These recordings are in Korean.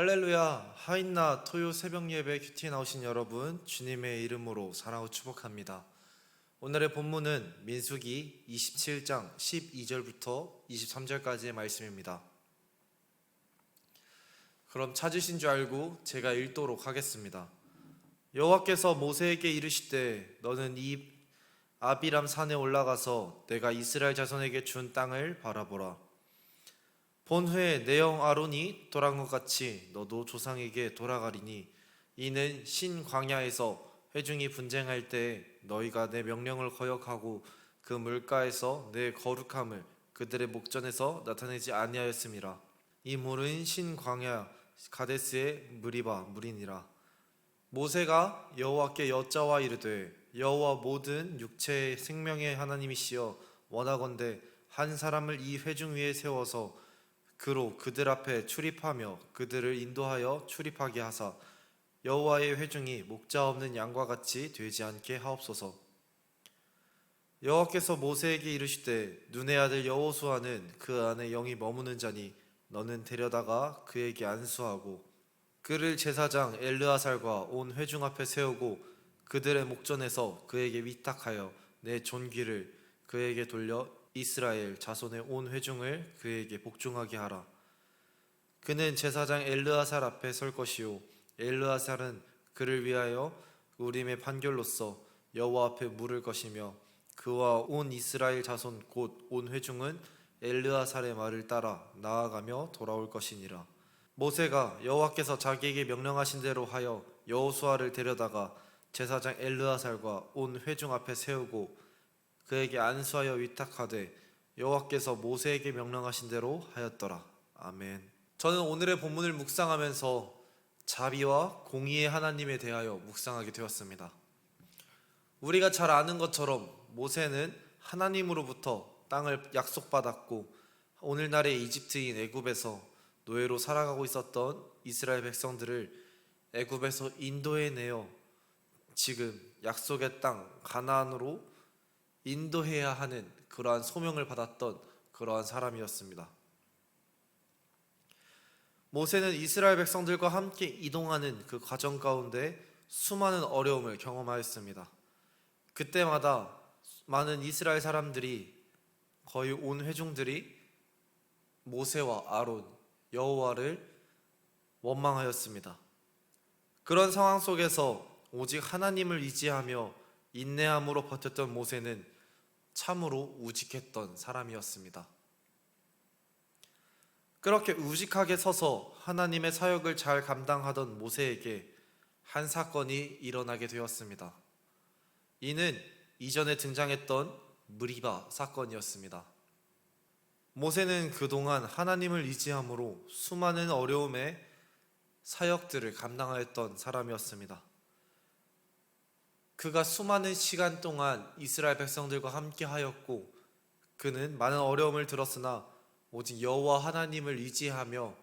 할렐루야. 하인나 토요 새벽 예배 큐티에 나오신 여러분, 주님의 이름으로 사랑하고 축복합니다. 오늘의 본문은 민수기 27장 12절부터 23절까지의 말씀입니다. 그럼 찾으신 줄 알고 제가 읽도록 하겠습니다. 여호와께서 모세에게 이르시되 너는 이 아비람 산에 올라가서 내가 이스라엘 자손에게 준 땅을 바라보라. 본 후에 내 형 아론이 돌아간 것 같이 너도 조상에게 돌아가리니 이는 신 광야에서 회중이 분쟁할 때 너희가 내 명령을 거역하고 그 물가에서 내 거룩함을 그들의 목전에서 나타내지 아니하였음이라. 이 물은 신 광야 가데스의 무리바 물이니라. 모세가 여호와께 여짜와 이르되 여호와 모든 육체의 생명의 하나님이시여 원하건대 한 사람을 이 회중 위에 세워서 그로 그들 앞에 출입하며 그들을 인도하여 출입하게 하사 여호와의 회중이 목자 없는 양과 같이 되지 않게 하옵소서. 여호와께서 모세에게 이르시되 눈의 아들 여호수아는 그 안에 영이 머무는 자니 너는 데려다가 그에게 안수하고 그를 제사장 엘르아살과 온 회중 앞에 세우고 그들의 목전에서 그에게 위탁하여 내 존귀를 그에게 돌려 이스라엘 자손의 온 회중을 그에게 복종하게 하라. 그는 제사장 엘르아살 앞에 설 것이요 엘르아살은 그를 위하여 우림의 판결로서 여호와 앞에 물을 것이며 그와 온 이스라엘 자손 곧 온 회중은 엘르아살의 말을 따라 나아가며 돌아올 것이니라. 모세가 여호와께서 자기에게 명령하신 대로 하여 여호수아를 데려다가 제사장 엘르아살과 온 회중 앞에 세우고 그에게 안수하여 위탁하되 여호와께서 모세에게 명령하신 대로 하였더라. 아멘. 저는 오늘의 본문을 묵상하면서 자비와 공의의 하나님에 대하여 묵상하게 되었습니다. 우리가 잘 아는 것처럼 모세는 하나님으로부터 땅을 약속받았고 오늘날의 이집트인 애굽에서 노예로 살아가고 있었던 이스라엘 백성들을 애굽에서 인도해내어 지금 약속의 땅 가나안으로 인도해야 하는 그러한 소명을 받았던 그러한 사람이었습니다. 모세는 이스라엘 백성들과 함께 이동하는 그 과정 가운데 수많은 어려움을 경험하였습니다. 그때마다 많은 이스라엘 사람들이 거의 온 회중들이 모세와 아론, 여호와를 원망하였습니다. 그런 상황 속에서 오직 하나님을 의지하며 인내함으로 버텼던 모세는 참으로 우직했던 사람이었습니다. 그렇게 우직하게 서서 하나님의 사역을 잘 감당하던 모세에게 한 사건이 일어나게 되었습니다. 이는 이전에 등장했던 무리바 사건이었습니다. 모세는 그동안 하나님을 의지함으로 수많은 어려움의 사역들을 감당하였던 사람이었습니다. 그가 수많은 시간 동안 이스라엘 백성들과 함께 하였고 그는 많은 어려움을 들었으나 오직 여호와 하나님을 의지하며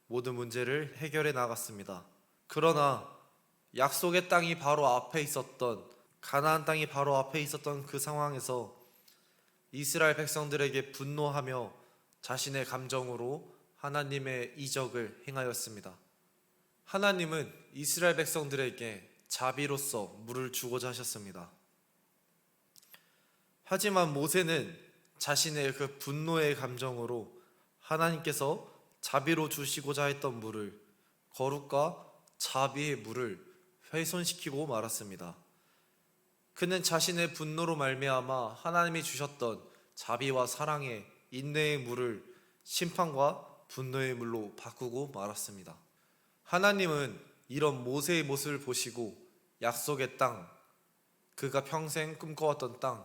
모든 문제를 해결해 나갔습니다. 그러나 약속의 땅이 바로 앞에 있었던 가나안 땅이 바로 앞에 있었던 그 상황에서 이스라엘 백성들에게 분노하며 자신의 감정으로 하나님의 이적을 행하였습니다. 하나님은 이스라엘 백성들에게 자비로서 물을 주고자 하셨습니다. 하지만 모세는 자신의 그 분노의 감정으로 하나님께서 자비로 주시고자 했던 물을, 거룩과 자비의 물을 훼손시키고 말았습니다. 그는 자신의 분노로 말미암아 하나님이 주셨던 자비와 사랑의 인내의 물을 심판과 분노의 물로 바꾸고 말았습니다. 하나님은 이런 모세의 모습을 보시고 약속의 땅, 그가 평생 꿈꿔왔던 땅,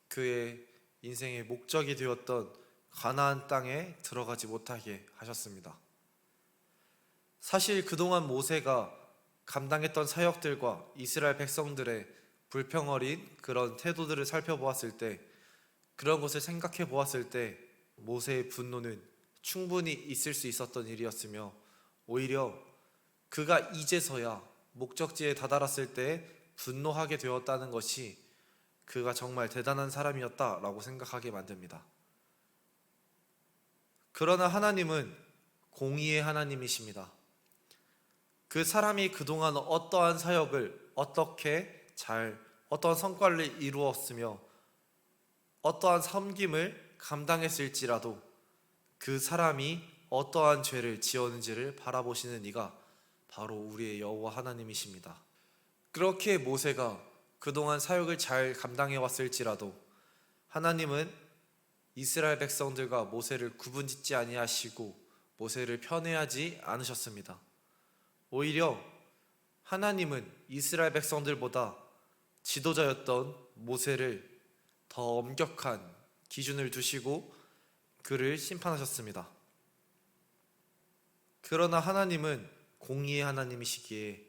그의 인생의 목적이 되었던 가나안 땅에 들어가지 못하게 하셨습니다. 사실 그동안 모세가 감당했던 사역들과 이스라엘 백성들의 불평어린 그런 태도들을 살펴보았을 때, 그런 것을 생각해 보았을 때 모세의 분노는 충분히 있을 수 있었던 일이었으며 오히려 그가 이제서야 목적지에 다다랐을 때 분노하게 되었다는 것이 그가 정말 대단한 사람이었다라고 생각하게 만듭니다. 그러나 하나님은 공의의 하나님이십니다. 그 사람이 그동안 어떠한 사역을 어떠한 성과를 이루었으며 어떠한 섬김을 감당했을지라도 그 사람이 어떠한 죄를 지었는지를 바라보시는 이가 바로 우리의 여호와 하나님이십니다. 그렇게 모세가 그동안 사역을 잘 감당해 왔을지라도 하나님은 이스라엘 백성들과 모세를 구분짓지 아니하시고 모세를 편애하지 않으셨습니다. 오히려 하나님은 이스라엘 백성들보다 지도자였던 모세를 더 엄격한 기준을 두시고 그를 심판하셨습니다. 그러나 하나님은 공의의 하나님이시기에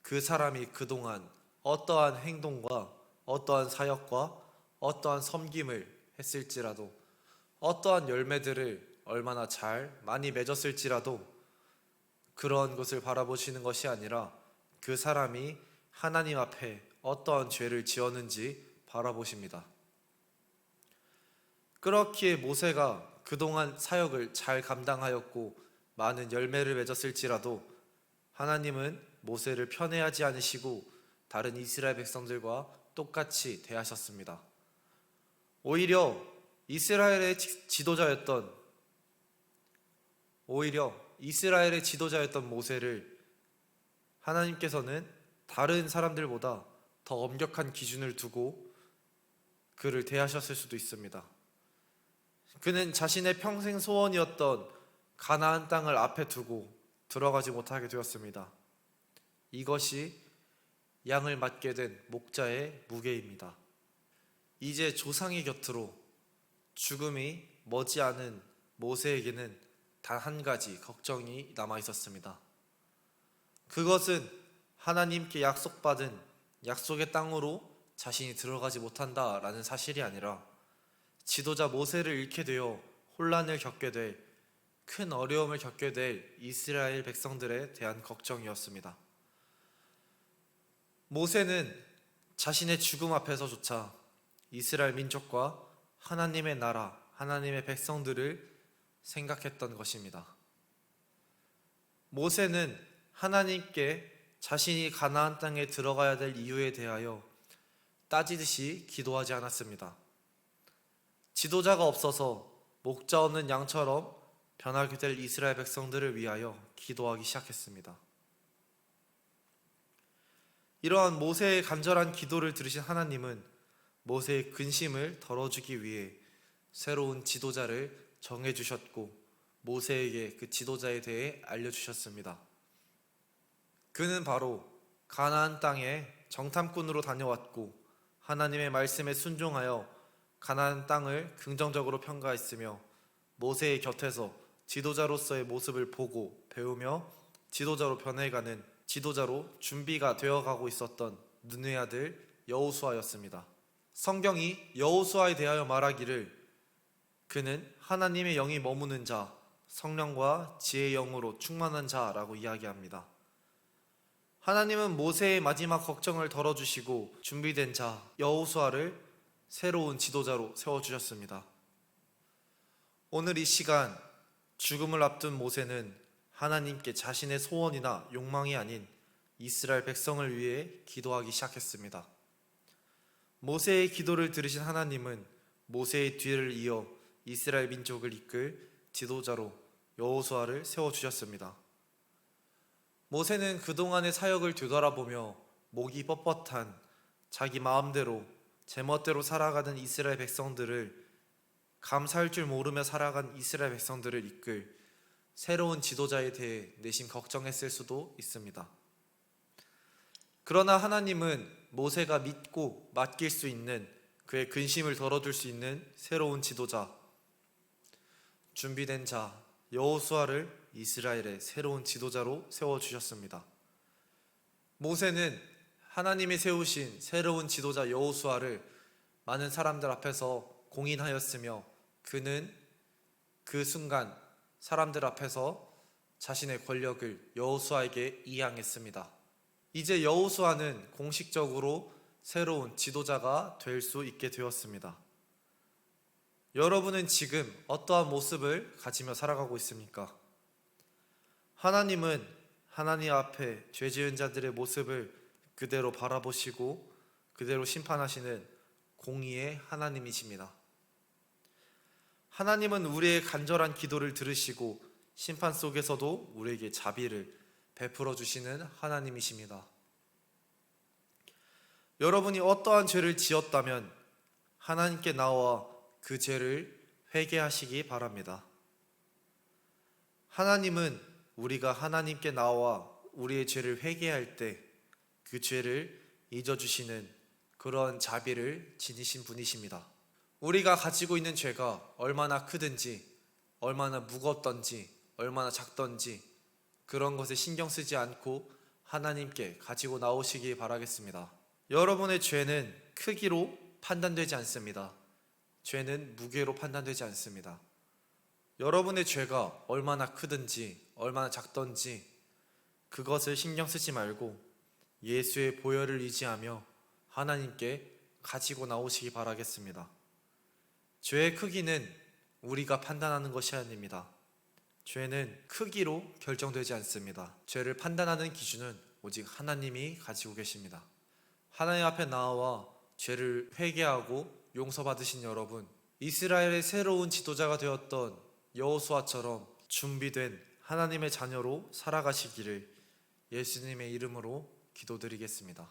그 사람이 그동안 어떠한 행동과 어떠한 사역과 어떠한 섬김을 했을지라도 어떠한 열매들을 얼마나 많이 맺었을지라도 그런 것을 바라보시는 것이 아니라 그 사람이 하나님 앞에 어떠한 죄를 지었는지 바라보십니다. 그렇기에 모세가 그동안 사역을 잘 감당하였고 많은 열매를 맺었을지라도 하나님은 모세를 편애하지 않으시고 다른 이스라엘 백성들과 똑같이 대하셨습니다. 오히려 이스라엘의 지도자였던 모세를 하나님께서는 다른 사람들보다 더 엄격한 기준을 두고 그를 대하셨을 수도 있습니다. 그는 자신의 평생 소원이었던 가나안 땅을 앞에 두고 들어가지 못하게 되었습니다. 이것이 양을 맡게 된 목자의 무게입니다. 이제 조상의 곁으로 죽음이 머지않은 모세에게는 단 한 가지 걱정이 남아 있었습니다. 그것은 하나님께 약속받은 약속의 땅으로 자신이 들어가지 못한다라는 사실이 아니라 지도자 모세를 잃게 되어 혼란을 겪게 될 큰 어려움을 겪게 될 이스라엘 백성들에 대한 걱정이었습니다. 모세는 자신의 죽음 앞에서조차 이스라엘 민족과 하나님의 나라, 하나님의 백성들을 생각했던 것입니다. 모세는 하나님께 자신이 가나안 땅에 들어가야 될 이유에 대하여 따지듯이 기도하지 않았습니다. 지도자가 없어서 목자 없는 양처럼 변하게 될 이스라엘 백성들을 위하여 기도하기 시작했습니다. 이러한 모세의 간절한 기도를 들으신 하나님은 모세의 근심을 덜어주기 위해 새로운 지도자를 정해주셨고 모세에게 그 지도자에 대해 알려주셨습니다. 그는 바로 가나안 땅에 정탐꾼으로 다녀왔고 하나님의 말씀에 순종하여 가나안 땅을 긍정적으로 평가했으며 모세의 곁에서 지도자로서의 모습을 보고 배우며 지도자로 변해가는 지도자로 준비가 되어가고 있었던 눈의 아들 여호수아였습니다. 성경이 여호수아에 대하여 말하기를 그는 하나님의 영이 머무는 자, 성령과 지혜의 영으로 충만한 자라고 이야기합니다. 하나님은 모세의 마지막 걱정을 덜어주시고 준비된 자 여호수아를 새로운 지도자로 세워주셨습니다. 오늘 이 시간 죽음을 앞둔 모세는 하나님께 자신의 소원이나 욕망이 아닌 이스라엘 백성을 위해 기도하기 시작했습니다. 모세의 기도를 들으신 하나님은 모세의 뒤를 이어 이스라엘 민족을 이끌 지도자로 여호수아를 세워주셨습니다. 모세는 그동안의 사역을 되돌아보며 목이 뻣뻣한 자기 마음대로 제멋대로 살아가는 이스라엘 백성들을 감사할 줄 모르며 살아간 이스라엘 백성들을 이끌 새로운 지도자에 대해 내심 걱정했을 수도 있습니다. 그러나 하나님은 모세가 믿고 맡길 수 있는 그의 근심을 덜어줄 수 있는 새로운 지도자, 준비된 자 여호수아를 이스라엘의 새로운 지도자로 세워주셨습니다. 모세는 하나님이 세우신 새로운 지도자 여호수아를 많은 사람들 앞에서 공인하였으며 그는 그 순간 사람들 앞에서 자신의 권력을 여호수아에게 이양했습니다. 이제 여호수아는 공식적으로 새로운 지도자가 될 수 있게 되었습니다. 여러분은 지금 어떠한 모습을 가지며 살아가고 있습니까? 하나님은 하나님 앞에 죄 지은 자들의 모습을 그대로 바라보시고 그대로 심판하시는 공의의 하나님이십니다. 하나님은 우리의 간절한 기도를 들으시고 심판 속에서도 우리에게 자비를 베풀어 주시는 하나님이십니다. 여러분이 어떠한 죄를 지었다면 하나님께 나와 그 죄를 회개하시기 바랍니다. 하나님은 우리가 하나님께 나와 우리의 죄를 회개할 때 그 죄를 잊어주시는 그런 자비를 지니신 분이십니다. 우리가 가지고 있는 죄가 얼마나 크든지, 얼마나 무겁던지, 얼마나 작던지 그런 것에 신경 쓰지 않고 하나님께 가지고 나오시기 바라겠습니다. 여러분의 죄는 크기로 판단되지 않습니다. 죄는 무게로 판단되지 않습니다. 여러분의 죄가 얼마나 크든지 얼마나 작던지 그것을 신경 쓰지 말고 예수의 보혈을 의지하며 하나님께 가지고 나오시기 바라겠습니다. 죄의 크기는 우리가 판단하는 것이 아닙니다. 죄는 크기로 결정되지 않습니다. 죄를 판단하는 기준은 오직 하나님이 가지고 계십니다. 하나님 앞에 나와 죄를 회개하고 용서받으신 여러분, 이스라엘의 새로운 지도자가 되었던 여호수아처럼 준비된 하나님의 자녀로 살아가시기를 예수님의 이름으로 기도드리겠습니다.